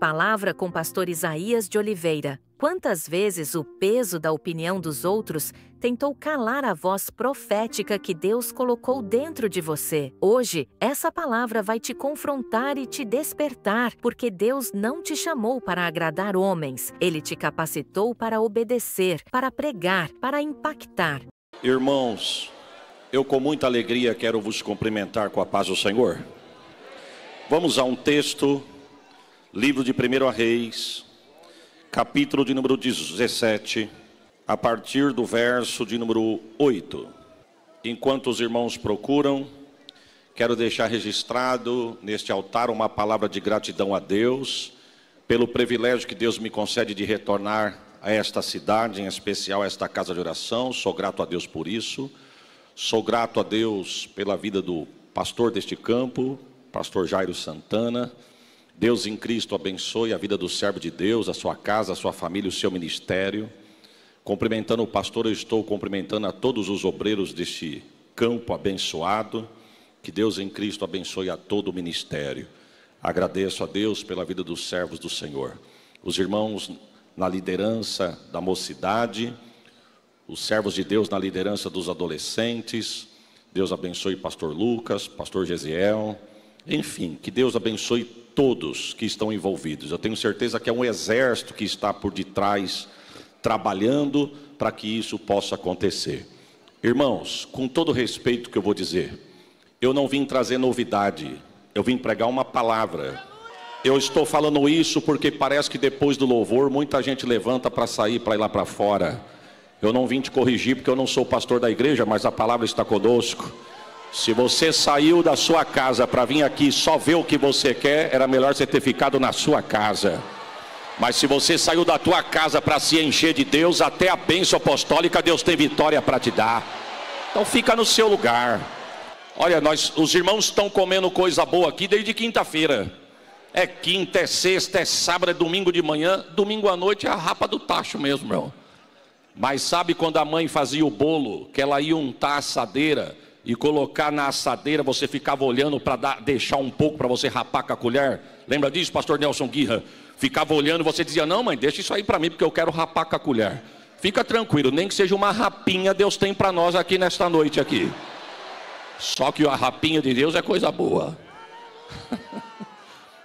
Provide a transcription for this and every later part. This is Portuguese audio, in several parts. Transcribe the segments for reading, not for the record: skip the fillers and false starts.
Palavra com Pastor Isaías de Oliveira. Quantas vezes o peso da opinião dos outros tentou calar a voz profética que Deus colocou dentro de você? Hoje, essa palavra vai te confrontar e te despertar, porque Deus não te chamou para agradar homens. Ele te capacitou para obedecer, para pregar, para impactar. Irmãos, eu com muita alegria quero vos cumprimentar com a paz do Senhor. Vamos a um texto, livro de 1 Reis, capítulo de número 17, a partir do verso de número 8. Enquanto os irmãos procuram, quero deixar registrado neste altar uma palavra de gratidão a Deus, pelo privilégio que Deus me concede de retornar a esta cidade, em especial a esta casa de oração. Sou grato a Deus por isso. Sou grato a Deus pela vida do pastor deste campo, pastor Jairo Santana. Deus em Cristo abençoe a vida do servo de Deus, a sua casa, a sua família, o seu ministério. Cumprimentando o pastor, eu estou cumprimentando a todos os obreiros deste campo abençoado. Que Deus em Cristo abençoe a todo o ministério. Agradeço a Deus pela vida dos servos do Senhor. Os irmãos na liderança da mocidade, os servos de Deus na liderança dos adolescentes. Deus abençoe pastor Lucas, pastor Gesiel. Enfim, que Deus abençoe todos que estão envolvidos. Eu tenho certeza que é um exército que está por detrás, trabalhando para que isso possa acontecer. Irmãos, com todo o respeito que eu vou dizer, eu não vim trazer novidade, eu vim pregar uma palavra. Eu estou falando isso porque parece que depois do louvor, muita gente levanta para sair, para ir lá para fora. Eu não vim te corrigir porque eu não sou pastor da igreja, mas a palavra está conosco. Se você saiu da sua casa para vir aqui só ver o que você quer, era melhor você ter ficado na sua casa. Mas se você saiu da tua casa para se encher de Deus, até a bênção apostólica Deus tem vitória para te dar. Então fica no seu lugar. Olha, os irmãos estão comendo coisa boa aqui desde quinta-feira. É quinta, é sexta, é sábado, é domingo de manhã. Domingo à noite é a rapa do tacho mesmo, meu. Mas sabe quando a mãe fazia o bolo, que ela ia untar a assadeira e colocar na assadeira, você ficava olhando para deixar um pouco para você rapar com a colher? Lembra disso, pastor Nelson Guirra? Ficava olhando e você dizia: não, mãe, deixa isso aí para mim, porque eu quero rapar com a colher. Fica tranquilo, nem que seja uma rapinha, Deus tem para nós aqui nesta noite aqui. Só que a rapinha de Deus é coisa boa.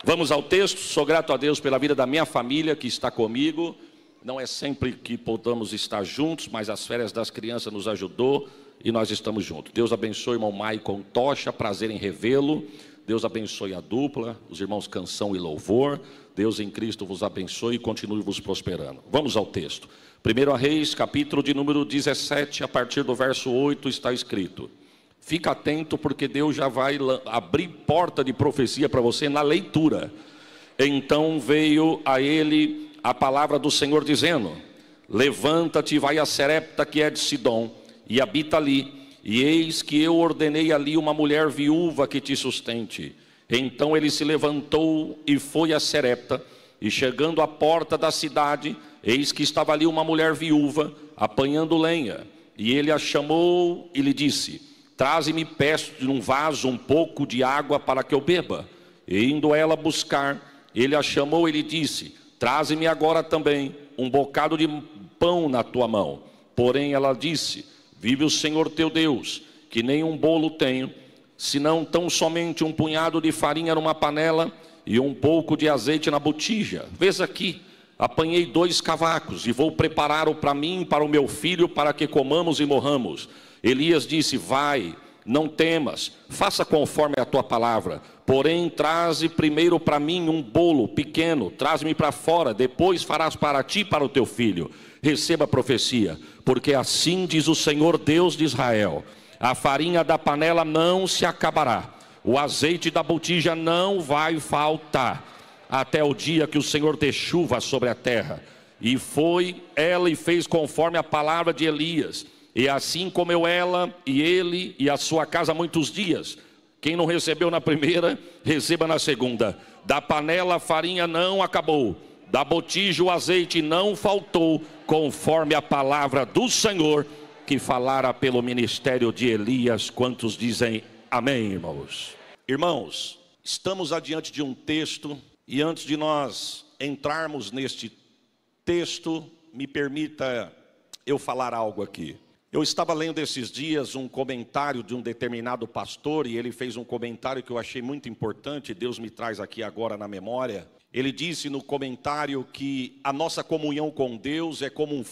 Vamos ao texto. Sou grato a Deus pela vida da minha família que está comigo. Não é sempre que podamos estar juntos, mas as férias das crianças nos ajudou e nós estamos juntos. Deus abençoe o irmão Maicon Tocha, prazer em revê-lo. Deus abençoe a dupla, os irmãos Canção e Louvor. Deus em Cristo vos abençoe e continue vos prosperando. Vamos ao texto. 1 Reis, capítulo de número 17, a partir do verso 8 está escrito. Fica atento porque Deus já vai abrir porta de profecia para você na leitura. Então veio a ele a palavra do Senhor dizendo: levanta-te e vai a Serepta, que é de Sidom, e habita ali, e eis que eu ordenei ali uma mulher viúva que te sustente. Então ele se levantou e foi a Serepta, e chegando à porta da cidade, eis que estava ali uma mulher viúva apanhando lenha, e ele a chamou e lhe disse: traze-me, peço, num vaso um pouco de água para que eu beba. E indo ela buscar, ele a chamou e lhe disse: traze-me agora também um bocado de pão na tua mão. Porém ela disse: vive o Senhor teu Deus, que nem um bolo tenho, senão tão somente um punhado de farinha numa panela e um pouco de azeite na botija. Vês aqui, apanhei 2 cavacos e vou preparar-o para mim e para o meu filho, para que comamos e morramos. Elias disse: vai, não temas, faça conforme a tua palavra. Porém, traze primeiro para mim um bolo pequeno, traze-me para fora, depois farás para ti e para o teu filho. Receba a profecia, porque assim diz o Senhor Deus de Israel: a farinha da panela não se acabará, o azeite da botija não vai faltar, até o dia que o Senhor dê chuva sobre a terra. E foi ela e fez conforme a palavra de Elias. E assim comeu ela e ele e a sua casa muitos dias. Quem não recebeu na primeira, receba na segunda. Da panela a farinha não acabou, da botija o azeite não faltou, conforme a palavra do Senhor que falara pelo ministério de Elias. Quantos dizem amém, irmãos? Irmãos, estamos adiante de um texto, e antes de nós entrarmos neste texto, me permita eu falar algo aqui. Eu estava lendo esses dias um comentário de um determinado pastor, e ele fez um comentário que eu achei muito importante, Deus me traz aqui agora na memória. Ele disse no comentário que a nossa comunhão com Deus é como um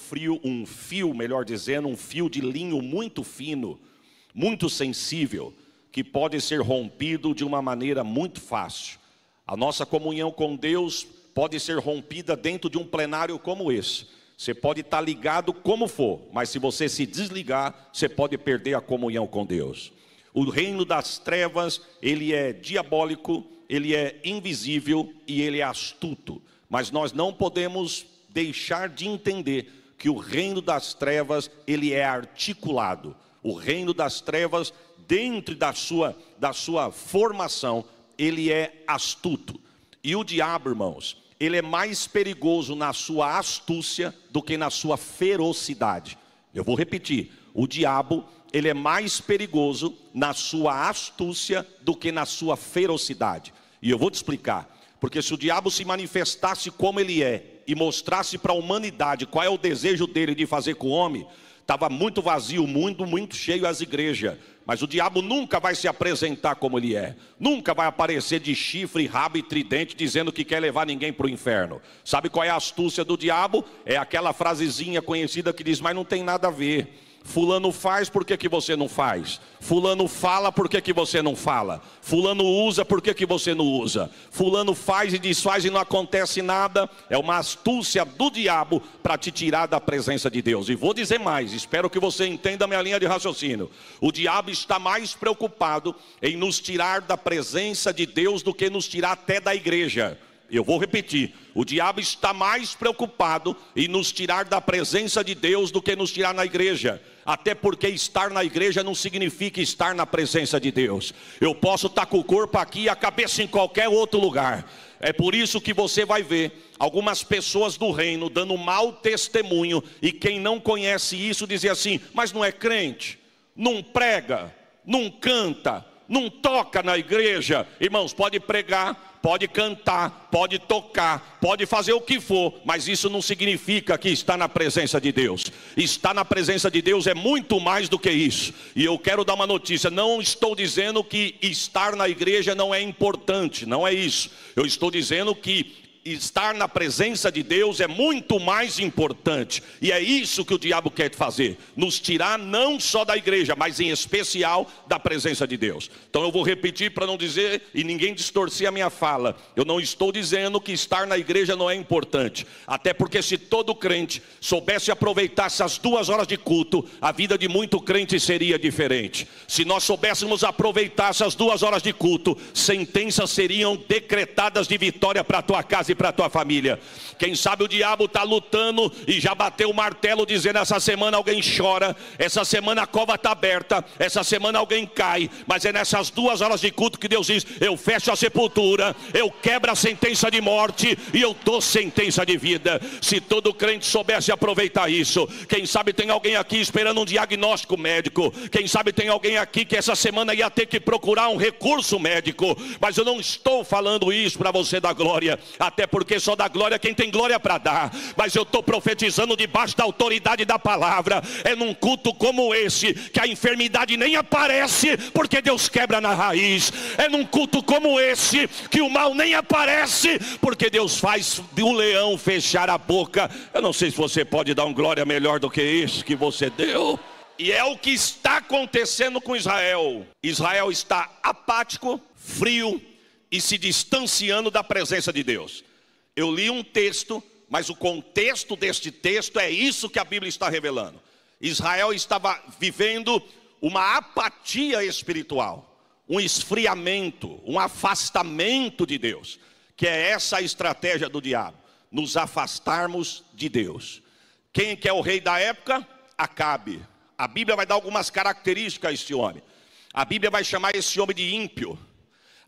fio, melhor dizendo, um fio de linho muito fino, muito sensível, que pode ser rompido de uma maneira muito fácil. A nossa comunhão com Deus pode ser rompida dentro de um plenário como esse. Você pode estar ligado como for, mas se você se desligar, você pode perder a comunhão com Deus. O reino das trevas, ele é diabólico, ele é invisível e ele é astuto. Mas nós não podemos deixar de entender que o reino das trevas, ele é articulado. O reino das trevas, dentro da sua formação, ele é astuto. E o diabo, irmãos, ele é mais perigoso na sua astúcia do que na sua ferocidade. Eu vou repetir, o diabo, ele é mais perigoso na sua astúcia do que na sua ferocidade. E eu vou te explicar, porque se o diabo se manifestasse como ele é e mostrasse para a humanidade qual é o desejo dele de fazer com o homem, estava muito vazio o mundo, muito cheio as igrejas. Mas o diabo nunca vai se apresentar como ele é. Nunca vai aparecer de chifre, rabo e tridente dizendo que quer levar ninguém para o inferno. Sabe qual é a astúcia do diabo? É aquela frasezinha conhecida que diz, mas não tem nada a ver. Fulano faz, por que você não faz? Fulano fala, por que você não fala? Fulano usa, por que você não usa? Fulano faz e desfaz e não acontece nada. É uma astúcia do diabo para te tirar da presença de Deus. E vou dizer mais, espero que você entenda a minha linha de raciocínio. O diabo está mais preocupado em nos tirar da presença de Deus do que nos tirar até da igreja. Eu vou repetir, o diabo está mais preocupado em nos tirar da presença de Deus do que nos tirar na igreja. Até porque estar na igreja não significa estar na presença de Deus. Eu posso estar com o corpo aqui e a cabeça em qualquer outro lugar. É por isso que você vai ver algumas pessoas do reino dando mau testemunho. E quem não conhece isso dizia assim, mas não é crente, não prega, não canta, não toca na igreja. Irmãos, pode pregar, pode cantar, pode tocar, pode fazer o que for, mas isso não significa que está na presença de Deus. Estar na presença de Deus é muito mais do que isso. E eu quero dar uma notícia, não estou dizendo que estar na igreja não é importante, não é isso. Eu estou dizendo que estar na presença de Deus é muito mais importante. E é isso que o diabo quer fazer, nos tirar não só da igreja, mas em especial da presença de Deus. Então eu vou repetir para não dizer e ninguém distorcer a minha fala. Eu não estou dizendo que estar na igreja não é importante. Até porque se todo crente soubesse aproveitar essas 2 horas de culto, a vida de muito crente seria diferente. Se nós soubéssemos aproveitar essas 2 horas de culto, sentenças seriam decretadas de vitória para a tua casa e para a tua família. Quem sabe o diabo está lutando e já bateu o martelo dizendo, essa semana alguém chora, essa semana a cova está aberta, essa semana alguém cai. Mas é nessas 2 horas de culto que Deus diz, eu fecho a sepultura, eu quebro a sentença de morte e eu dou sentença de vida. Se todo crente soubesse aproveitar isso, quem sabe tem alguém aqui esperando um diagnóstico médico, quem sabe tem alguém aqui que essa semana ia ter que procurar um recurso médico. Mas eu não estou falando isso para você dar glória, até porque só dá glória quem tem glória para dar. Mas eu estou profetizando debaixo da autoridade da palavra. É num culto como esse que a enfermidade nem aparece, porque Deus quebra na raiz. É num culto como esse que o mal nem aparece, porque Deus faz o leão fechar a boca. Eu não sei se você pode dar um glória melhor do que isso que você deu. E é o que está acontecendo com Israel. Israel está apático, frio e se distanciando da presença de Deus. Eu li um texto, mas o contexto deste texto é isso que a Bíblia está revelando. Israel estava vivendo uma apatia espiritual, um esfriamento, um afastamento de Deus, que é essa a estratégia do diabo, nos afastarmos de Deus. Quem que é o rei da época? Acabe. A Bíblia vai dar algumas características a esse homem. A Bíblia vai chamar esse homem de ímpio.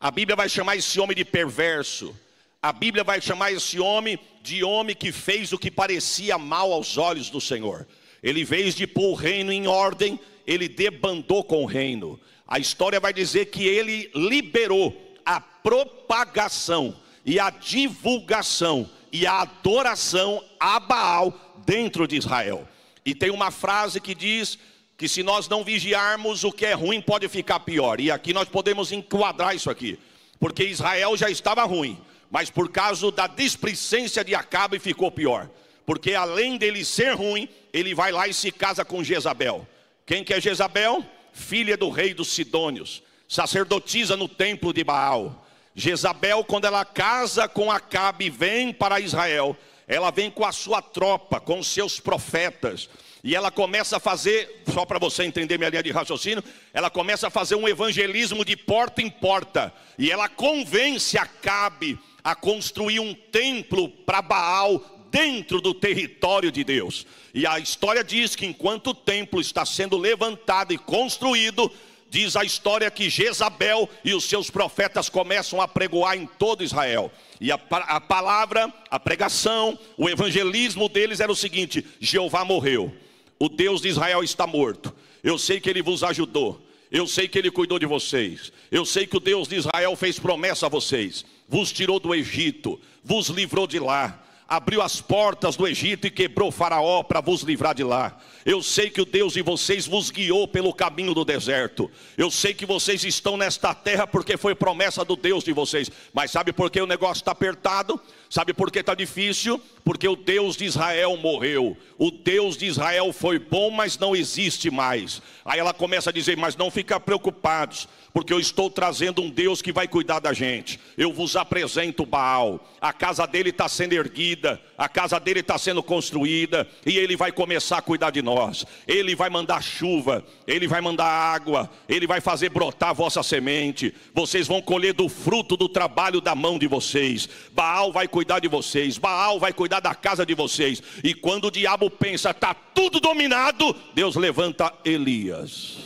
A Bíblia vai chamar esse homem de perverso. A Bíblia vai chamar esse homem de homem que fez o que parecia mal aos olhos do Senhor. Ele, em vez de pôr o reino em ordem, ele debandou com o reino. A história vai dizer que ele liberou a propagação e a divulgação e a adoração a Baal dentro de Israel. E tem uma frase que diz que se nós não vigiarmos, o que é ruim pode ficar pior. E aqui nós podemos enquadrar isso aqui, porque Israel já estava ruim, mas por causa da displicência de Acabe ficou pior. Porque além dele ser ruim, ele vai lá e se casa com Jezabel. Quem que é Jezabel? Filha do rei dos Sidônios, sacerdotisa no templo de Baal. Jezabel, quando ela casa com Acabe e vem para Israel, ela vem com a sua tropa, com os seus profetas. E ela começa a fazer, só para você entender minha linha de raciocínio, ela começa a fazer um evangelismo de porta em porta. E ela convence Acabe a construir um templo para Baal dentro do território de Deus. E a história diz que enquanto o templo está sendo levantado e construído, diz a história que Jezabel e os seus profetas começam a pregoar em todo Israel. E a palavra, a pregação, o evangelismo deles era o seguinte: Jeová morreu, o Deus de Israel está morto. Eu sei que ele vos ajudou, eu sei que ele cuidou de vocês, eu sei que o Deus de Israel fez promessa a vocês, vos tirou do Egito, vos livrou de lá, abriu as portas do Egito e quebrou o faraó para vos livrar de lá. Eu sei que o Deus de vocês vos guiou pelo caminho do deserto. Eu sei que vocês estão nesta terra porque foi promessa do Deus de vocês. Mas sabe por que o negócio está apertado? Sabe por que está difícil? Porque o Deus de Israel morreu. O Deus de Israel foi bom, mas não existe mais. Aí ela começa a dizer: mas não fica preocupados, porque eu estou trazendo um Deus que vai cuidar da gente. Eu vos apresento Baal. A casa dele está sendo erguida, a casa dele está sendo construída, e ele vai começar a cuidar de nós. Ele vai mandar chuva, ele vai mandar água, ele vai fazer brotar a vossa semente. Vocês vão colher do fruto do trabalho da mão de vocês. Baal vai cuidar de vocês, Baal vai cuidar da casa de vocês. E quando o diabo pensa, está tudo dominado, Deus levanta Elias.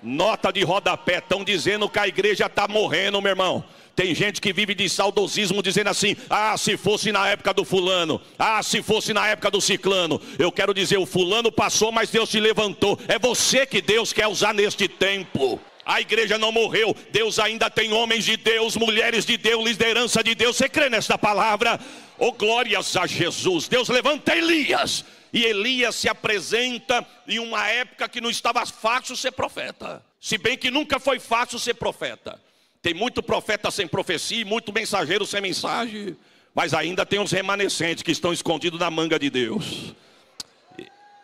Nota de rodapé, estão dizendo que a igreja está morrendo, meu irmão. Tem gente que vive de saudosismo dizendo assim: ah, se fosse na época do fulano, ah, se fosse na época do ciclano. Eu quero dizer, o fulano passou, mas Deus te levantou. É você que Deus quer usar neste tempo. A igreja não morreu, Deus ainda tem homens de Deus, mulheres de Deus, liderança de Deus. Você crê nesta palavra? Oh, glórias a Jesus. Deus levanta Elias. E Elias se apresenta em uma época que não estava fácil ser profeta. Se bem que nunca foi fácil ser profeta. Tem muito profeta sem profecia e muito mensageiro sem mensagem. Mas ainda tem uns remanescentes que estão escondidos na manga de Deus.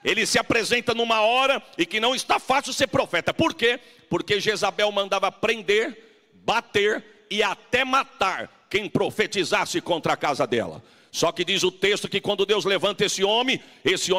Ele se apresenta numa hora e que não está fácil ser profeta. Por quê? Porque Jezabel mandava prender, bater e até matar quem profetizasse contra a casa dela. Só que diz o texto que quando Deus levanta esse homem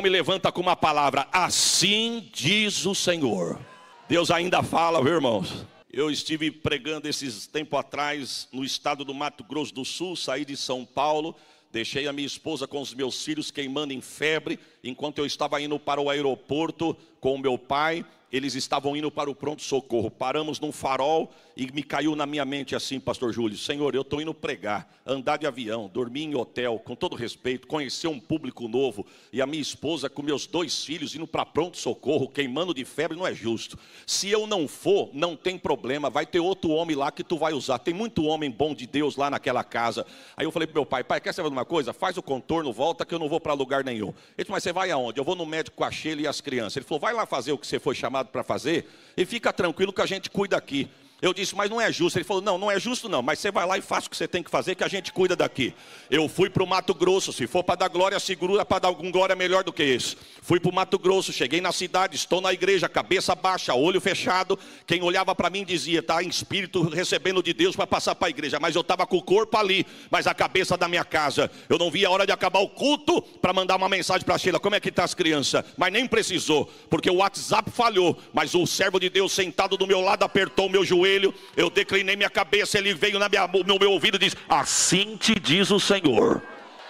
levanta com uma palavra: assim diz o Senhor. Deus ainda fala, viu, irmãos? Eu estive pregando esses tempos atrás no estado do Mato Grosso do Sul, saí de São Paulo, deixei a minha esposa com os meus filhos queimando em febre, enquanto eu estava indo para o aeroporto com o meu pai. Eles estavam indo para o pronto-socorro. Paramos num farol e me caiu na minha mente assim, pastor Júlio: Senhor, eu estou indo pregar, andar de avião, dormir em hotel, com todo respeito, conhecer um público novo, e a minha esposa com meus 2 filhos indo para pronto-socorro, queimando de febre, não é justo. Se eu não for, não tem problema, vai ter outro homem lá que tu vai usar. Tem muito homem bom de Deus lá naquela casa. Aí eu falei para meu pai: pai, quer saber de uma coisa? Faz o contorno, volta que eu não vou para lugar nenhum. Ele disse: mas você vai aonde? Eu vou no médico com a Sheila e as crianças. Ele falou: vai lá fazer o que você foi chamado para fazer e fica tranquilo que a gente cuida aqui. Eu disse: mas não é justo. Ele falou: não, não é justo não, mas você vai lá e faça o que você tem que fazer, que a gente cuida daqui. Eu fui para o Mato Grosso. Se for para dar glória, segura para dar algum glória melhor do que esse. Fui para o Mato Grosso, cheguei na cidade, estou na igreja, cabeça baixa, olho fechado. Quem olhava para mim dizia: está em espírito recebendo de Deus para passar para a igreja. Mas eu estava com o corpo ali, mas a cabeça da minha casa. Eu não via a hora de acabar o culto para mandar uma mensagem para a Sheila: como é que está as crianças? Mas nem precisou, porque o WhatsApp falhou. Mas o servo de Deus sentado do meu lado apertou o meu joelho. Eu declinei minha cabeça, ele veio no meu ouvido e disse: assim te diz o Senhor.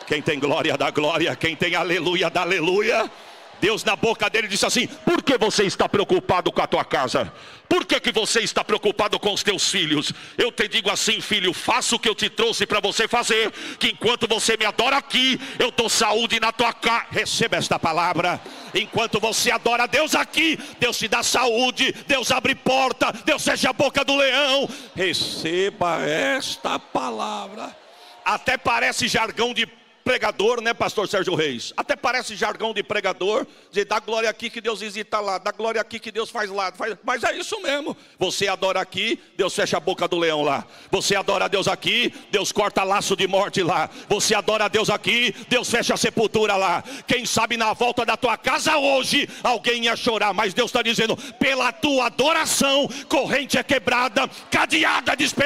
Quem tem glória dá glória, quem tem aleluia dá aleluia. Deus na boca dele disse assim: por que você está preocupado com a tua casa? Por que você está preocupado com os teus filhos? Eu te digo assim, filho, faça o que eu te trouxe para você fazer, que enquanto você me adora aqui, eu dou saúde na tua casa. Receba esta palavra. Enquanto você adora Deus aqui, Deus te dá saúde, Deus abre porta, Deus fecha a boca do leão. Receba esta palavra. Até parece jargão de pregador, né, pastor Sérgio Reis? Até parece jargão de pregador, dizer, dá glória aqui que Deus visita lá, dá glória aqui que Deus faz lá, mas é isso mesmo. Você adora aqui, Deus fecha a boca do leão lá. Você adora a Deus aqui, Deus corta laço de morte lá. Você adora a Deus aqui, Deus fecha a sepultura lá. Quem sabe na volta da tua casa hoje, alguém ia chorar, mas Deus está dizendo, pela tua adoração, corrente é quebrada, cadeada despedaçada.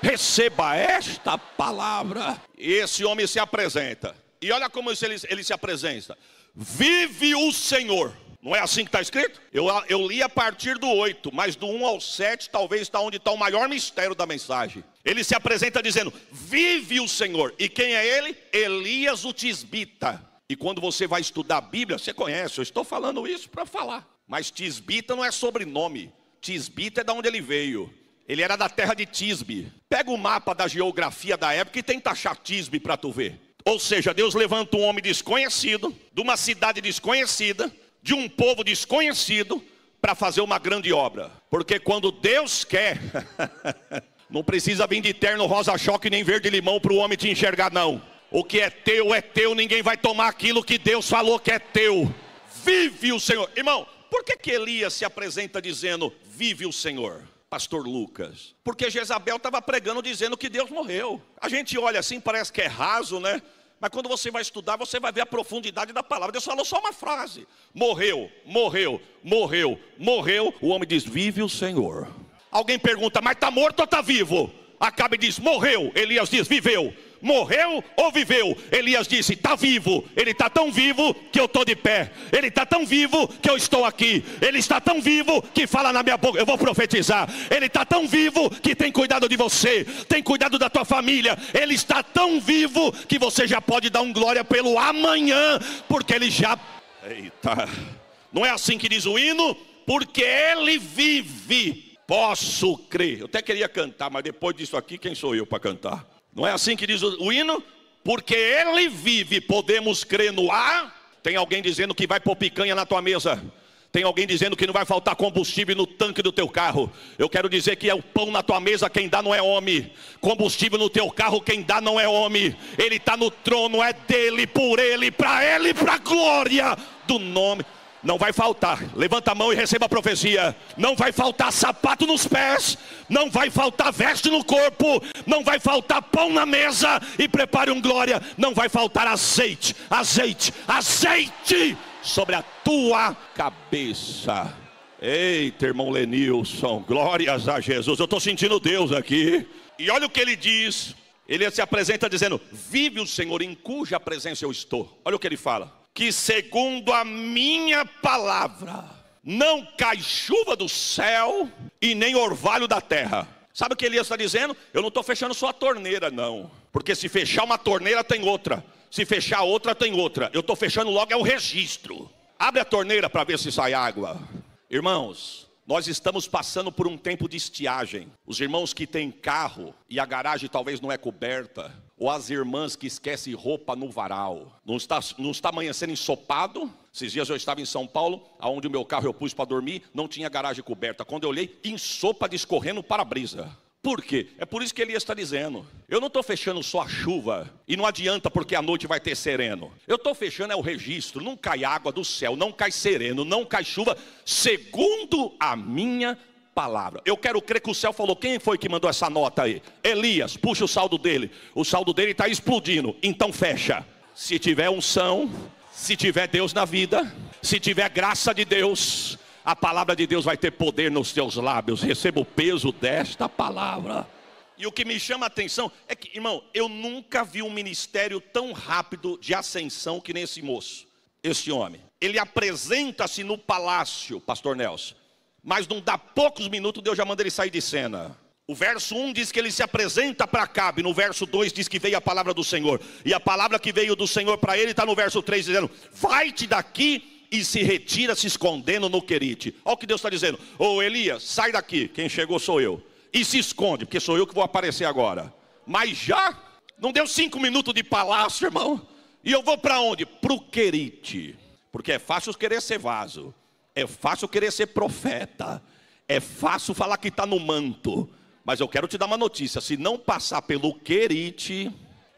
Receba esta palavra. E esse homem se apresenta. E olha como ele se apresenta. Vive o Senhor. Não é assim que está escrito? Eu li a partir do 8, mas do 1 ao 7 talvez está onde está o maior mistério da mensagem. Ele se apresenta dizendo, vive o Senhor. E quem é ele? Elias o Tisbita. E quando você vai estudar a Bíblia, você conhece, eu estou falando isso para falar. Mas Tisbita não é sobrenome. Tisbita é de onde ele veio. Ele era da terra de Tisbe. Pega o mapa da geografia da época e tenta achar Tisbe para tu ver. Ou seja, Deus levanta um homem desconhecido, de uma cidade desconhecida, de um povo desconhecido, para fazer uma grande obra. Porque quando Deus quer, não precisa vir de terno rosa-choque nem verde-limão para o homem te enxergar não. O que é teu, ninguém vai tomar aquilo que Deus falou que é teu. Vive o Senhor. Irmão, por que Elias se apresenta dizendo, vive o Senhor? Pastor Lucas, porque Jezabel estava pregando dizendo que Deus morreu. A gente olha assim, parece que é raso, né? Mas quando você vai estudar, você vai ver a profundidade da palavra. Deus falou só uma frase. Morreu, morreu, morreu, morreu. O homem diz, vive o Senhor. Alguém pergunta, mas está morto ou está vivo? Acabe e diz, morreu. Elias diz, viveu. Morreu ou viveu? Elias disse, está vivo. Ele está tão vivo que eu estou de pé. Ele está tão vivo que eu estou aqui. Ele está tão vivo que fala na minha boca. Eu vou profetizar. Ele está tão vivo que tem cuidado de você, tem cuidado da tua família. Ele está tão vivo que você já pode dar um glória pelo amanhã, porque ele já... Eita, não é assim que diz o hino? Porque ele vive. Posso crer. Eu até queria cantar, mas depois disso aqui, quem sou eu para cantar? Não é assim que diz o hino? Porque ele vive, podemos crer no ar. Tem alguém dizendo que vai pôr picanha na tua mesa. Tem alguém dizendo que não vai faltar combustível no tanque do teu carro. Eu quero dizer que é o pão na tua mesa, quem dá não é homem. Combustível no teu carro, quem dá não é homem. Ele está no trono, é dele, por ele, para a glória do nome. Não vai faltar, levanta a mão e receba a profecia. Não vai faltar sapato nos pés, não vai faltar veste no corpo, não vai faltar pão na mesa e prepare um glória. Não vai faltar azeite, azeite, azeite sobre a tua cabeça. Eita, irmão Lenilson, glórias a Jesus. Eu estou sentindo Deus aqui. E olha o que ele diz. Ele se apresenta dizendo, vive o Senhor em cuja presença eu estou. Olha o que ele fala. Que segundo a minha palavra, não cai chuva do céu e nem orvalho da terra. Sabe o que Elias está dizendo? Eu não estou fechando só a torneira não. Porque se fechar uma torneira tem outra. Se fechar outra tem outra. Eu estou fechando logo é o registro. Abre a torneira para ver se sai água. Irmãos, nós estamos passando por um tempo de estiagem. Os irmãos que têm carro e a garagem talvez não é coberta, ou as irmãs que esquecem roupa no varal, não está amanhecendo ensopado. Esses dias eu estava em São Paulo, onde o meu carro eu pus para dormir, não tinha garagem coberta. Quando eu olhei, ensopa escorrendo para-brisa. Por quê? É por isso que Elias está dizendo, eu não estou fechando só a chuva, e não adianta porque a noite vai ter sereno. Eu estou fechando é o registro, não cai água do céu, não cai sereno, não cai chuva, segundo a minha palavra. Eu quero crer que o céu falou, quem foi que mandou essa nota aí? Elias, puxa o saldo dele está explodindo, então fecha. Se tiver unção, se tiver Deus na vida, se tiver graça de Deus, a palavra de Deus vai ter poder nos teus lábios. Receba o peso desta palavra. E o que me chama a atenção é que, irmão, eu nunca vi um ministério tão rápido de ascensão que nesse moço, esse homem. Ele apresenta-se no palácio, pastor Nelson, mas não dá poucos minutos, Deus já manda ele sair de cena. O verso 1 diz que ele se apresenta para Acabe. No verso 2 diz que veio a palavra do Senhor. E a palavra que veio do Senhor para ele está no verso 3 dizendo, vai-te daqui e se retira se escondendo no Querite. Olha o que Deus está dizendo. Ô Elias, sai daqui, quem chegou sou eu. E se esconde, porque sou eu que vou aparecer agora. Mas já, não deu 5 minutos de palácio, irmão. E eu vou para onde? Para o Querite. Porque é fácil querer ser vaso. É fácil querer ser profeta. É fácil falar que está no manto. Mas eu quero te dar uma notícia. Se não passar pelo Querite,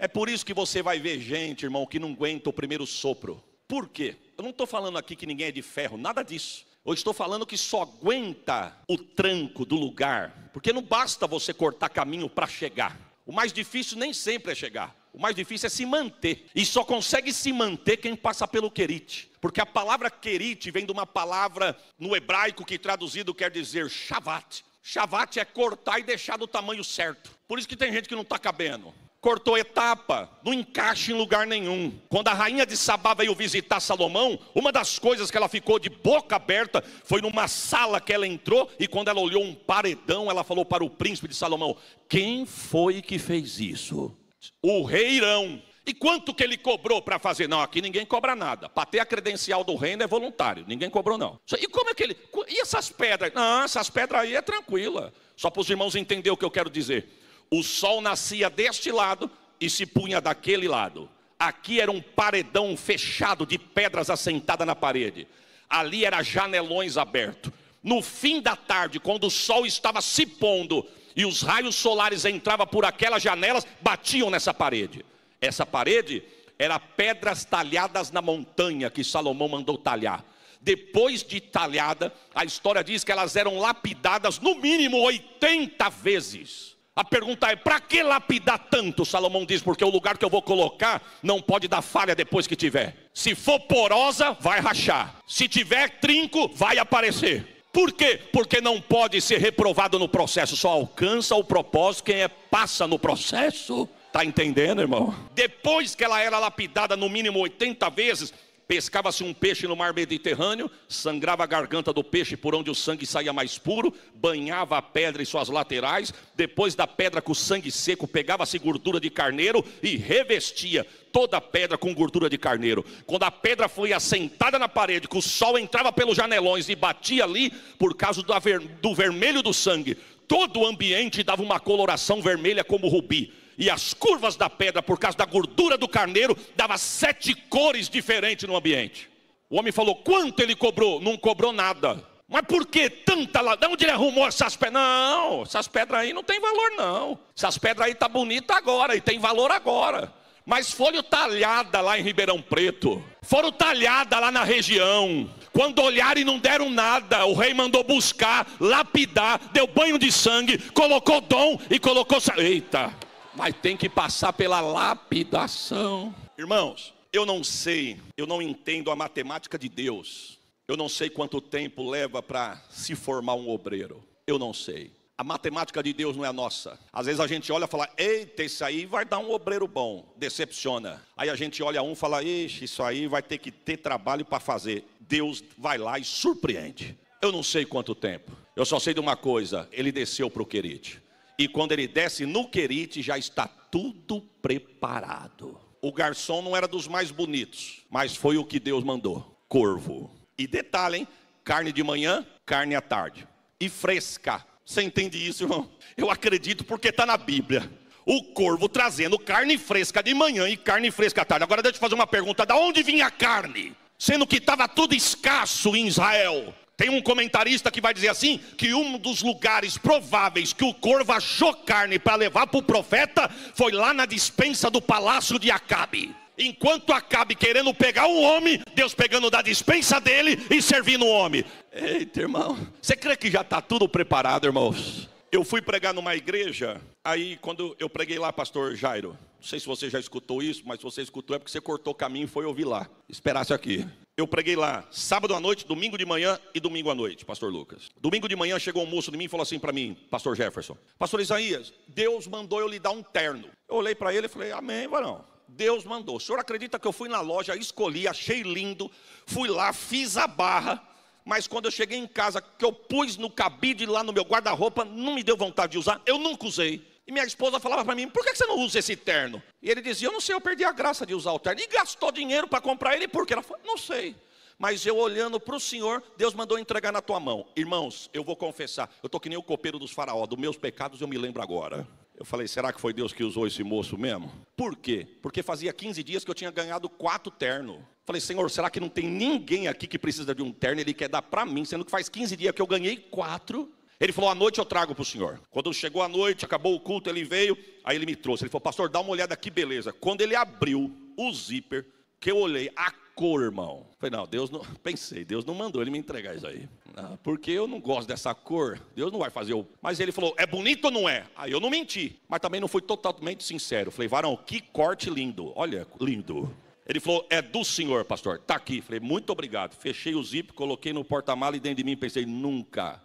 É por isso que você vai ver gente, irmão, que não aguenta o primeiro sopro. Por quê? Eu não estou falando aqui que ninguém é de ferro, nada disso. Eu estou falando que só aguenta o tranco do lugar, porque não basta você cortar caminho para chegar. O mais difícil nem sempre é chegar. O mais difícil é se manter. E só consegue se manter quem passa pelo querite. Porque a palavra querite vem de uma palavra no hebraico que traduzido quer dizer shavat. Shavat é cortar e deixar do tamanho certo. Por isso que tem gente que não está cabendo. Cortou etapa, não encaixa em lugar nenhum. Quando a rainha de Sabá veio visitar Salomão, uma das coisas que ela ficou de boca aberta foi numa sala que ela entrou, e quando ela olhou um paredão, ela falou para o príncipe de Salomão: quem foi que fez isso? O rei Irão. E quanto que ele cobrou para fazer? Não, aqui ninguém cobra nada. Para ter a credencial do reino é voluntário, ninguém cobrou não. E como é que ele... E essas pedras? Não, essas pedras aí é tranquila. Só para os irmãos entenderem o que eu quero dizer. O sol nascia deste lado e se punha daquele lado. Aqui era um paredão fechado de pedras assentadas na parede. Ali era janelões abertos. No fim da tarde, quando o sol estava se pondo e os raios solares entravam por aquelas janelas, batiam nessa parede. Essa parede era pedras talhadas na montanha que Salomão mandou talhar. Depois de talhada, a história diz que elas eram lapidadas no mínimo 80 vezes. A pergunta é: para que lapidar tanto? Salomão diz: porque o lugar que eu vou colocar não pode dar falha depois que tiver. Se for porosa, vai rachar. Se tiver trinco, vai aparecer. Por quê? Porque não pode ser reprovado no processo. Só alcança o propósito quem passa no processo. Está entendendo, irmão? Depois que ela era lapidada no mínimo 80 vezes, pescava-se um peixe no mar Mediterrâneo, sangrava a garganta do peixe por onde o sangue saía mais puro, banhava a pedra em suas laterais, depois da pedra com o sangue seco, pegava-se gordura de carneiro e revestia toda a pedra com gordura de carneiro. Quando a pedra foi assentada na parede, que o sol entrava pelos janelões e batia ali, por causa do vermelho do sangue, todo o ambiente dava uma coloração vermelha como rubi. E as curvas da pedra, por causa da gordura do carneiro, dava 7 cores diferentes no ambiente. O homem falou: quanto ele cobrou? Não cobrou nada. Mas por que tanta lá? De onde ele arrumou essas pedras? Não, essas pedras aí não tem valor não. Essas pedras aí tá bonita agora e tem valor agora. Mas foram talhadas lá em Ribeirão Preto, foram talhadas lá na região. Quando olharam e não deram nada, o rei mandou buscar, lapidar, deu banho de sangue, colocou dom e colocou... Eita! Mas tem que passar pela lapidação. Irmãos, eu não sei, eu não entendo a matemática de Deus. Eu não sei quanto tempo leva para se formar um obreiro. Eu não sei. A matemática de Deus não é a nossa. Às vezes a gente olha e fala: eita, isso aí vai dar um obreiro bom. Decepciona. Aí a gente olha um e fala: ixi, isso aí vai ter que ter trabalho para fazer. Deus vai lá e surpreende. Eu não sei quanto tempo. Eu só sei de uma coisa: ele desceu para o querite. E quando ele desce no querite, já está tudo preparado. O garçom não era dos mais bonitos, mas foi o que Deus mandou: corvo. E detalhe, hein? Carne de manhã, carne à tarde. E fresca. Você entende isso, irmão? Eu acredito porque está na Bíblia. O corvo trazendo carne fresca de manhã e carne fresca à tarde. Agora deixa eu fazer uma pergunta: da onde vinha a carne? Sendo que estava tudo escasso em Israel. Tem um comentarista que vai dizer assim, que um dos lugares prováveis que o corvo achou carne para levar para o profeta foi lá na despensa do palácio de Acabe. Enquanto Acabe querendo pegar um homem, Deus pegando da despensa dele e servindo um homem. Eita, irmão, você crê que já está tudo preparado, irmãos? Eu fui pregar numa igreja, aí quando eu preguei lá, pastor Jairo, não sei se você já escutou isso, mas se você escutou é porque você cortou o caminho e foi ouvir lá. Esperasse aqui. Eu preguei lá, sábado à noite, domingo de manhã e domingo à noite, pastor Lucas. Domingo de manhã chegou um moço de mim e falou assim para mim: pastor Jefferson, pastor Isaías, Deus mandou eu lhe dar um terno. Eu olhei para ele e falei: amém, varão. Deus mandou. O senhor acredita que eu fui na loja, escolhi, achei lindo, fui lá, fiz a barra, mas quando eu cheguei em casa, que eu pus no cabide lá no meu guarda-roupa, não me deu vontade de usar, eu nunca usei. E minha esposa falava para mim: por que você não usa esse terno? E ele dizia: eu não sei, eu perdi a graça de usar o terno. E gastou dinheiro para comprar ele, por quê? Ela falou: não sei. Mas eu olhando para o Senhor, Deus mandou entregar na tua mão. Irmãos, eu vou confessar, eu estou que nem o copeiro dos faraós, dos meus pecados eu me lembro agora. Eu falei: será que foi Deus que usou esse moço mesmo? Por quê? Porque fazia 15 dias que eu tinha ganhado 4 ternos. Falei: Senhor, será que não tem ninguém aqui que precisa de um terno? Ele quer dar para mim, sendo que faz 15 dias que eu ganhei 4. Ele falou, à noite eu trago para o senhor. Quando chegou a noite, acabou o culto, ele veio, aí ele me trouxe. Ele falou, pastor, dá uma olhada que beleza. Quando ele abriu o zíper, que eu olhei, a cor, irmão. Falei, não, Deus não... Pensei, Deus não mandou ele me entregar isso aí. Não, porque eu não gosto dessa cor, Deus não vai fazer o... Mas ele falou, é bonito ou não é? Aí eu não menti, mas também não fui totalmente sincero. Falei, varão, que corte lindo. Olha, lindo. Ele falou, é do senhor, pastor, tá aqui. Falei, muito obrigado. Fechei o zíper, coloquei no porta-mala e dentro de mim pensei, nunca.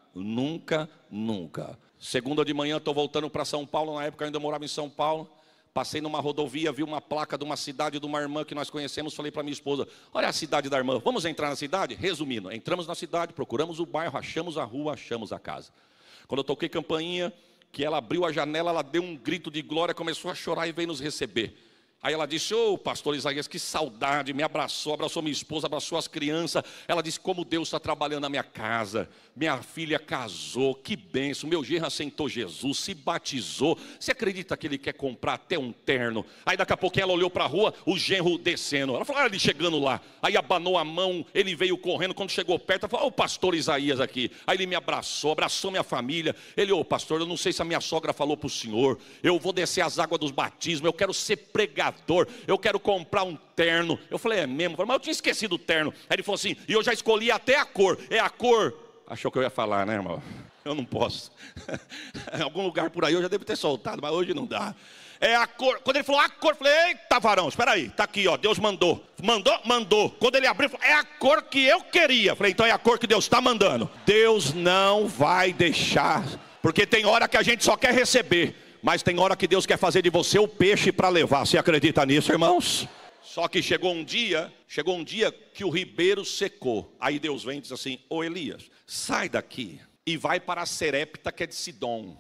Segunda de manhã, estou voltando para São Paulo. Na época eu ainda morava em São Paulo. Passei numa rodovia, vi uma placa de uma cidade de uma irmã que nós conhecemos. Falei para minha esposa, olha a cidade da irmã, vamos entrar na cidade? Resumindo, entramos na cidade, procuramos o bairro, achamos a rua, achamos a casa. Quando eu toquei campainha, que ela abriu a janela, ela deu um grito de glória, começou a chorar e veio nos receber. Aí ela disse, ô pastor Isaías, que saudade, me abraçou minha esposa, abraçou as crianças. Ela disse, como Deus está trabalhando na minha casa. Minha filha casou, que bênção. Meu genro aceitou Jesus, se batizou. Você acredita que ele quer comprar até um terno? Aí daqui a pouquinho ela olhou para a rua, o genro descendo. Ela falou, olha ele chegando lá. Aí abanou a mão, ele veio correndo. Quando chegou perto, ela falou, ô pastor Isaías aqui. Aí ele me abraçou minha família. Ele, ô pastor, eu não sei se a minha sogra falou para o senhor. Eu vou descer as águas dos batismos, eu quero ser pregador. Eu quero comprar um terno. Eu falei, é mesmo? Eu falei, mas eu tinha esquecido o terno. Aí ele falou assim, e eu já escolhi até a cor. É a cor. Achou que eu ia falar, né, irmão? Eu não posso. Em algum lugar por aí eu já devo ter soltado, mas hoje não dá. É a cor. Quando ele falou a cor, eu falei, eita varão, espera aí, tá aqui, ó, Deus mandou. Mandou. Quando ele abriu, falou, é a cor que eu queria. Eu falei, então é a cor que Deus está mandando. Deus não vai deixar, porque tem hora que a gente só quer receber, mas tem hora que Deus quer fazer de você o peixe para levar. Você acredita nisso, irmãos? Só que chegou um dia que o ribeiro secou. Aí Deus vem e diz assim, ô Elias, sai daqui e vai para a Serepta, que é de Sidom,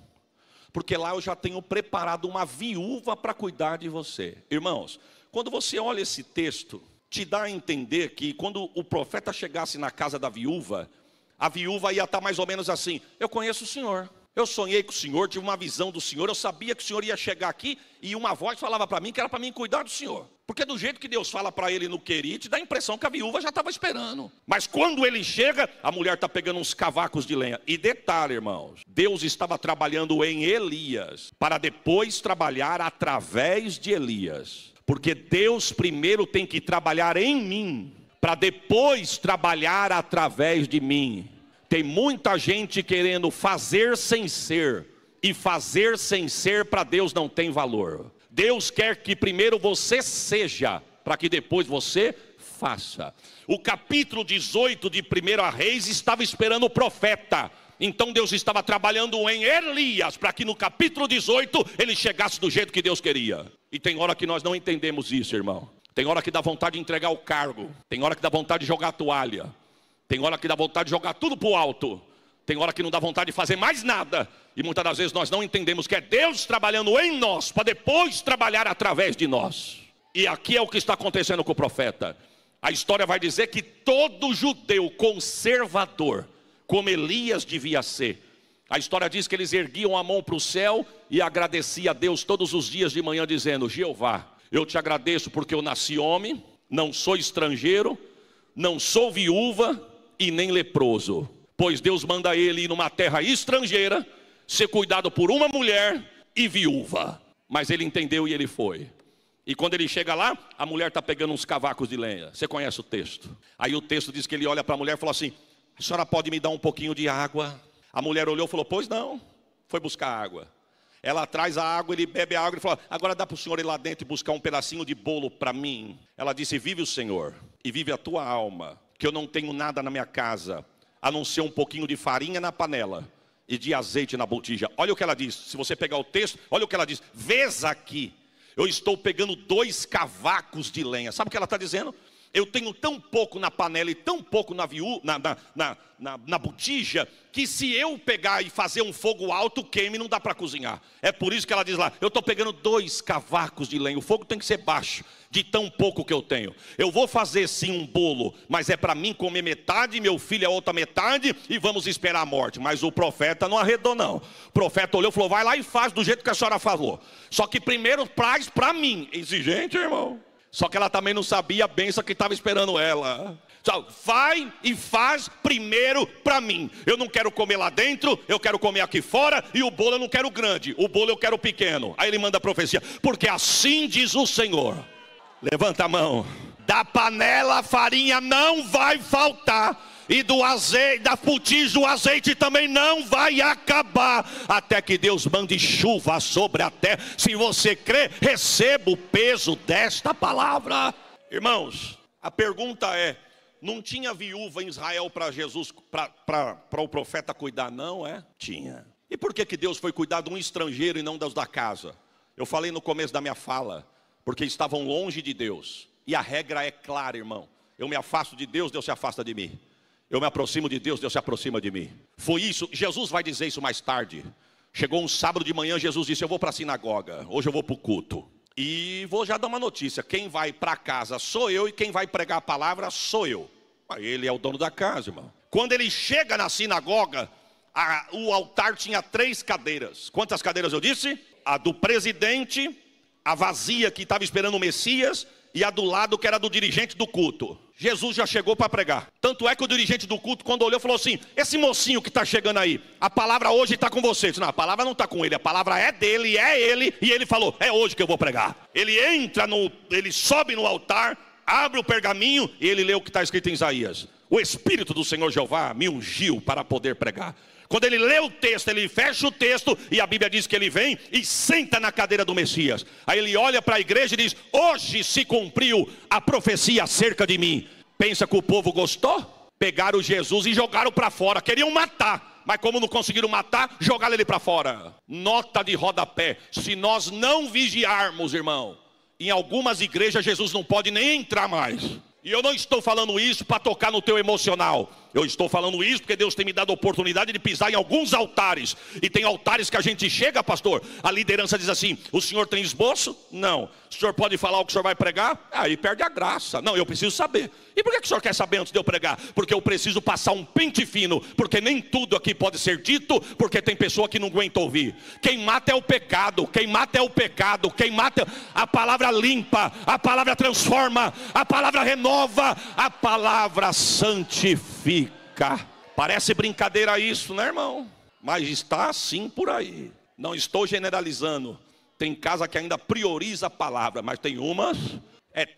porque lá eu já tenho preparado uma viúva para cuidar de você. Irmãos, quando você olha esse texto, te dá a entender que quando o profeta chegasse na casa da viúva, a viúva ia estar mais ou menos assim, eu conheço o Senhor. Eu sonhei com o Senhor, tive uma visão do Senhor, eu sabia que o Senhor ia chegar aqui e uma voz falava para mim que era para mim cuidar do Senhor. Porque do jeito que Deus fala para ele no querite, dá a impressão que a viúva já estava esperando. Mas quando ele chega, a mulher está pegando uns cavacos de lenha. E detalhe, irmãos, Deus estava trabalhando em Elias, para depois trabalhar através de Elias. Porque Deus primeiro tem que trabalhar em mim, para depois trabalhar através de mim. Tem muita gente querendo fazer sem ser, e fazer sem ser para Deus não tem valor. Deus quer que primeiro você seja, para que depois você faça. O capítulo 18 de 1 Reis estava esperando o profeta. Então Deus estava trabalhando em Elias, para que no capítulo 18 ele chegasse do jeito que Deus queria. E tem hora que nós não entendemos isso, irmão. Tem hora que dá vontade de entregar o cargo. Tem hora que dá vontade de jogar a toalha. Tem hora que dá vontade de jogar tudo para o alto. Tem hora que não dá vontade de fazer mais nada. E muitas das vezes nós não entendemos que é Deus trabalhando em nós, para depois trabalhar através de nós. E aqui é o que está acontecendo com o profeta. A história vai dizer que todo judeu conservador, como Elias devia ser, a história diz que eles erguiam a mão para o céu e agradeciam a Deus todos os dias de manhã, dizendo, Jeová, eu te agradeço porque eu nasci homem, não sou estrangeiro, não sou viúva e nem leproso, pois Deus manda ele ir numa terra estrangeira, ser cuidado por uma mulher e viúva. Mas ele entendeu e ele foi. E quando ele chega lá, a mulher está pegando uns cavacos de lenha. Você conhece o texto? Aí o texto diz que ele olha para a mulher e fala assim, a senhora pode me dar um pouquinho de água? A mulher olhou e falou, pois não. Foi buscar água. Ela traz a água, ele bebe a água e fala, agora dá para o senhor ir lá dentro e buscar um pedacinho de bolo para mim. Ela disse, vive o Senhor e vive a tua alma, que eu não tenho nada na minha casa, a não ser um pouquinho de farinha na panela e de azeite na botija. Olha o que ela diz, se você pegar o texto, olha o que ela diz, vês aqui, eu estou pegando 2 cavacos de lenha. Sabe o que ela está dizendo? Eu tenho tão pouco na panela e tão pouco na botija, que se eu pegar e fazer um fogo alto, queime, não dá para cozinhar. É por isso que ela diz lá, eu estou pegando 2 cavacos de lenha, o fogo tem que ser baixo, de tão pouco que eu tenho. Eu vou fazer sim um bolo, mas é para mim comer metade, meu filho é outra metade, e vamos esperar a morte. Mas o profeta não arredou não. O profeta olhou e falou, vai lá e faz do jeito que a senhora falou. Só que primeiro traz para mim. Exigente, irmão. Só que ela também não sabia a bênção que estava esperando ela. Vai e faz primeiro para mim. Eu não quero comer lá dentro, eu quero comer aqui fora. E o bolo eu não quero grande, o bolo eu quero pequeno. Aí ele manda a profecia: porque assim diz o Senhor. Levanta a mão. Da panela a farinha não vai faltar, e do azeite, da botija, o azeite também não vai acabar, até que Deus mande chuva sobre a terra. Se você crê, receba o peso desta palavra. Irmãos, a pergunta é: não tinha viúva em Israel para Jesus, para o profeta cuidar, não é? Tinha. E por que Deus foi cuidar de um estrangeiro e não dos da casa? Eu falei no começo da minha fala, porque estavam longe de Deus. E a regra é clara, irmão: eu me afasto de Deus, Deus se afasta de mim. Eu me aproximo de Deus, Deus se aproxima de mim. Foi isso, Jesus vai dizer isso mais tarde. Chegou um sábado de manhã, Jesus disse: eu vou para a sinagoga, hoje eu vou para o culto. E vou já dar uma notícia: quem vai para casa sou eu, e quem vai pregar a palavra sou eu. Ele é o dono da casa, irmão. Quando ele chega na sinagoga, o altar tinha 3 cadeiras. Quantas cadeiras eu disse? A do presidente, a vazia que estava esperando o Messias, e a do lado que era do dirigente do culto. Jesus já chegou para pregar. Tanto é que o dirigente do culto, quando olhou, falou assim: esse mocinho que está chegando aí, a palavra hoje está com você. Disse: não, a palavra não está com ele, a palavra é dele, é ele. E ele falou: é hoje que eu vou pregar. Ele ele sobe no altar, abre o pergaminho e ele lê o que está escrito em Isaías: o Espírito do Senhor Jeová me ungiu para poder pregar. Quando ele lê o texto, ele fecha o texto, e a Bíblia diz que ele vem e senta na cadeira do Messias. Aí ele olha para a igreja e diz: hoje se cumpriu a profecia acerca de mim. Pensa que o povo gostou? Pegaram Jesus e jogaram para fora. Queriam matar, mas como não conseguiram matar, jogaram ele para fora. Nota de rodapé: se nós não vigiarmos, irmão, em algumas igrejas Jesus não pode nem entrar mais. E eu não estou falando isso para tocar no teu emocional. Eu estou falando isso porque Deus tem me dado a oportunidade de pisar em alguns altares. E tem altares que a gente chega, pastor, a liderança diz assim: o senhor tem esboço? Não. O senhor pode falar o que o senhor vai pregar? Aí perde a graça. Não, eu preciso saber. E por que o senhor quer saber antes de eu pregar? Porque eu preciso passar um pente fino. Porque nem tudo aqui pode ser dito, porque tem pessoa que não aguenta ouvir. Quem mata é o pecado. Quem mata é o pecado. Quem mata, a palavra limpa, a palavra transforma, a palavra renova, a palavra santifica. Parece brincadeira isso, né, irmão? Mas está assim por aí. Não estou generalizando. Tem casa que ainda prioriza a palavra, mas tem umas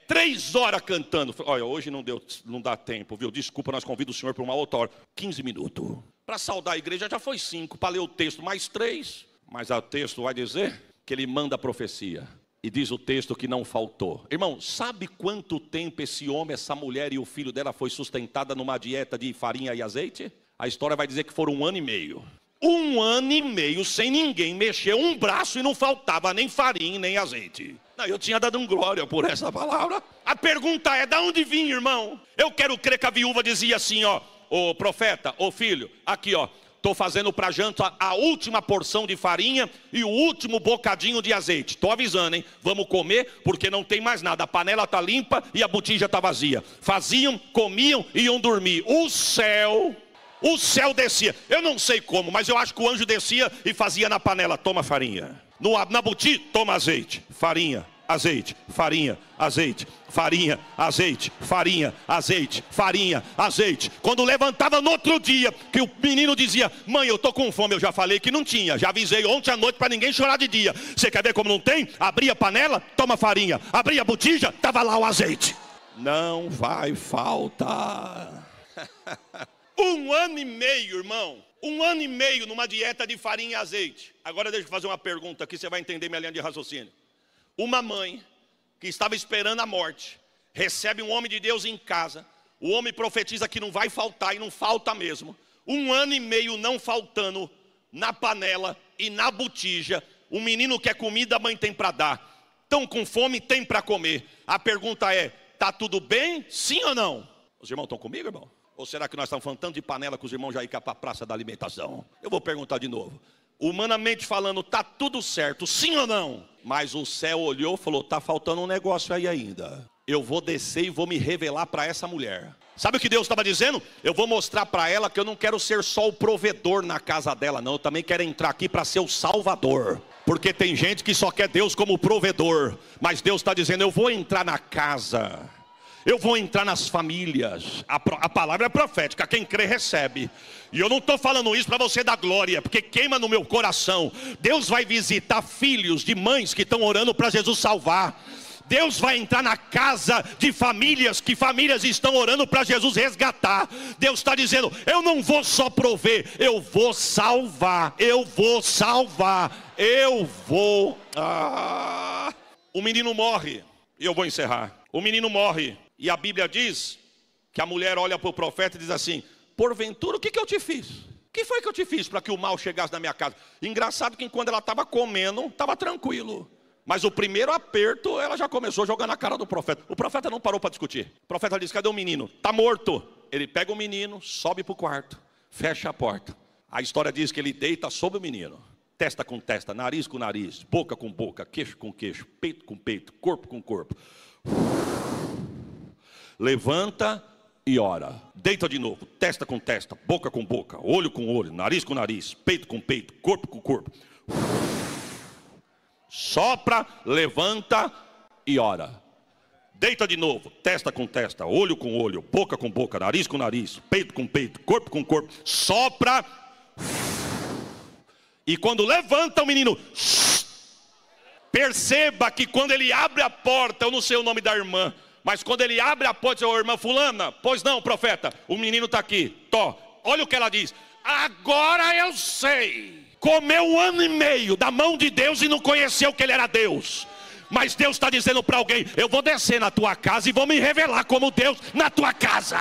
3 horas cantando. Olha, hoje não dá tempo, viu? Desculpa, nós convidamos o senhor para uma outra hora. 15 minutos. Para saudar a igreja já foi 5. Para ler o texto mais 3. Mas o texto vai dizer que ele manda a profecia. E diz o texto que não faltou. Irmão, sabe quanto tempo esse homem, essa mulher e o filho dela foi sustentada numa dieta de farinha e azeite? A história vai dizer que foram 1 ano e meio. 1 ano e meio sem ninguém mexer um braço e não faltava nem farinha nem azeite. Não, eu tinha dado glória por essa palavra. A pergunta é: de onde vinha, irmão? Eu quero crer que a viúva dizia assim: ó, ô profeta, ô filho, aqui ó, estou fazendo para janta a última porção de farinha e o último bocadinho de azeite. Estou avisando, hein? Vamos comer porque não tem mais nada. A panela está limpa e a botija está vazia. Faziam, comiam e iam dormir. O céu descia. Eu não sei como, mas eu acho que o anjo descia e fazia na panela: toma farinha. Na botija, toma azeite. Farinha, azeite, farinha, azeite, farinha, azeite, farinha, azeite, farinha, azeite. Quando levantava no outro dia, que o menino dizia: mãe, eu estou com fome. Eu já falei que não tinha, já avisei ontem à noite para ninguém chorar de dia. Você quer ver como não tem? Abria a panela, toma farinha. Abria a botija, estava lá o azeite. Não vai faltar. 1 ano e meio, irmão. 1 ano e meio numa dieta de farinha e azeite. Agora deixa eu fazer uma pergunta aqui, você vai entender minha linha de raciocínio. Uma mãe que estava esperando a morte recebe um homem de Deus em casa. O homem profetiza que não vai faltar, e não falta mesmo. 1 ano e meio não faltando na panela e na botija. O menino quer comida, a mãe tem para dar. Estão com fome, tem para comer. A pergunta é: está tudo bem? Sim ou não? Os irmãos estão comigo, irmão? Ou será que nós estamos falando tanto de panela que os irmãos já iam para a praça da alimentação? Eu vou perguntar de novo. Humanamente falando, está tudo certo, sim ou não? Mas o céu olhou e falou: está faltando um negócio aí ainda. Eu vou descer e vou me revelar para essa mulher. Sabe o que Deus estava dizendo? Eu vou mostrar para ela que eu não quero ser só o provedor na casa dela, não. Eu também quero entrar aqui para ser o salvador. Porque tem gente que só quer Deus como provedor, mas Deus está dizendo: eu vou entrar na casa, eu vou entrar nas famílias. A palavra é profética, quem crê recebe. E eu não estou falando isso para você dar glória, porque queima no meu coração. Deus vai visitar filhos de mães que estão orando para Jesus salvar. Deus vai entrar na casa de famílias, que famílias estão orando para Jesus resgatar. Deus está dizendo: eu não vou só prover, eu vou salvar, eu vou salvar, eu vou... O menino morre, e eu vou encerrar. O menino morre, e a Bíblia diz que a mulher olha para o profeta e diz assim: porventura, o que eu te fiz? O que foi que eu te fiz para que o mal chegasse na minha casa? Engraçado que enquanto ela estava comendo, estava tranquilo. Mas o primeiro aperto, ela já começou a jogar na cara do profeta. O profeta não parou para discutir. O profeta disse: cadê o menino? Está morto. Ele pega o menino, sobe para o quarto, fecha a porta. A história diz que ele deita sobre o menino. Testa com testa, nariz com nariz, boca com boca, queixo com queixo, peito com peito, corpo com corpo. Levanta e ora. Deita de novo, testa com testa, boca com boca, olho com olho, nariz com nariz, peito com peito, corpo com corpo. Sopra, levanta e ora. Deita de novo, testa com testa, olho com olho, boca com boca, nariz com nariz, peito com peito, corpo com corpo. Sopra. E quando levanta o menino, perceba que quando ele abre a porta, eu não sei o nome da irmã, mas quando ele abre a porta, diz: ô irmã fulana, pois não, profeta, o menino está aqui. Tó, olha o que ela diz: agora eu sei. Comeu 1 ano e meio da mão de Deus e não conheceu que ele era Deus. Mas Deus está dizendo para alguém: eu vou descer na tua casa e vou me revelar como Deus na tua casa.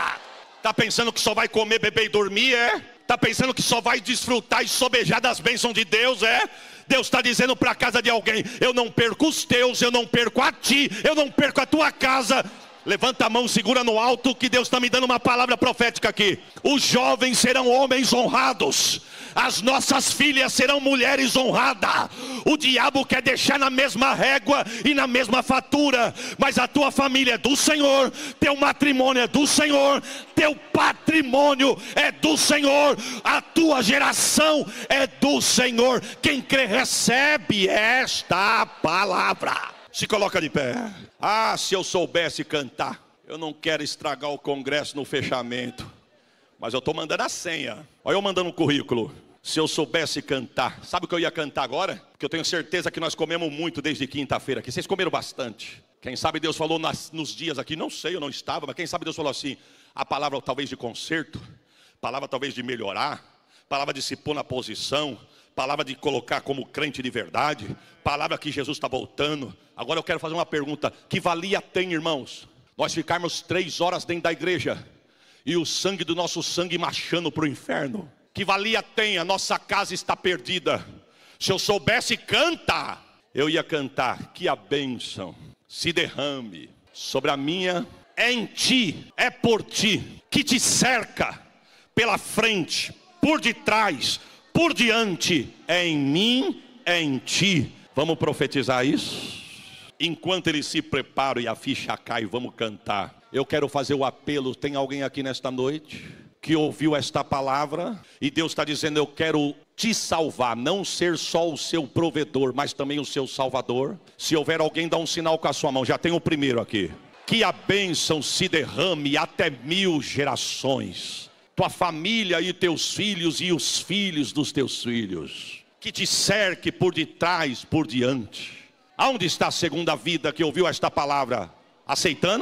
Está pensando que só vai comer, beber e dormir, é? Está pensando que só vai desfrutar e sobejar das bênçãos de Deus, é? Deus está dizendo para a casa de alguém: eu não perco os teus, eu não perco a ti, eu não perco a tua casa. Levanta a mão, segura no alto, que Deus está me dando uma palavra profética aqui. Os jovens serão homens honrados, as nossas filhas serão mulheres honradas. O diabo quer deixar na mesma régua e na mesma fatura, mas a tua família é do Senhor, teu matrimônio é do Senhor, teu patrimônio é do Senhor, a tua geração é do Senhor. Quem crê recebe esta palavra. Se coloca de pé. Ah, se eu soubesse cantar. Eu não quero estragar o congresso no fechamento, mas eu estou mandando a senha. Olha eu mandando um currículo. Se eu soubesse cantar. Sabe o que eu ia cantar agora? Porque eu tenho certeza que nós comemos muito desde quinta-feira aqui. Vocês comeram bastante. Quem sabe Deus falou nos dias aqui. Não sei, eu não estava, mas quem sabe Deus falou assim: a palavra talvez de conserto, palavra talvez de melhorar, palavra de se pôr na posição, palavra de colocar como crente de verdade, palavra que Jesus está voltando. Agora eu quero fazer uma pergunta: que valia tem, irmãos, nós ficarmos 3 horas dentro da igreja e o sangue do nosso sangue marchando para o inferno? Que valia tem? A nossa casa está perdida. Se eu soubesse cantar, eu ia cantar: que a bênção se derrame sobre a minha. É em ti, é por ti, que te cerca pela frente, por detrás, por diante. É em mim, é em ti. Vamos profetizar isso? Enquanto ele se prepara e a ficha cai, vamos cantar. Eu quero fazer o apelo. Tem alguém aqui nesta noite que ouviu esta palavra e Deus está dizendo: eu quero te salvar, não ser só o seu provedor, mas também o seu salvador? Se houver alguém, dá um sinal com a sua mão. Já tem o primeiro aqui. Que a bênção se derrame até 1000 gerações. Tua família e teus filhos e os filhos dos teus filhos. Que te cerque por detrás, por diante. Aonde está a segunda vida que ouviu esta palavra? Aceitando?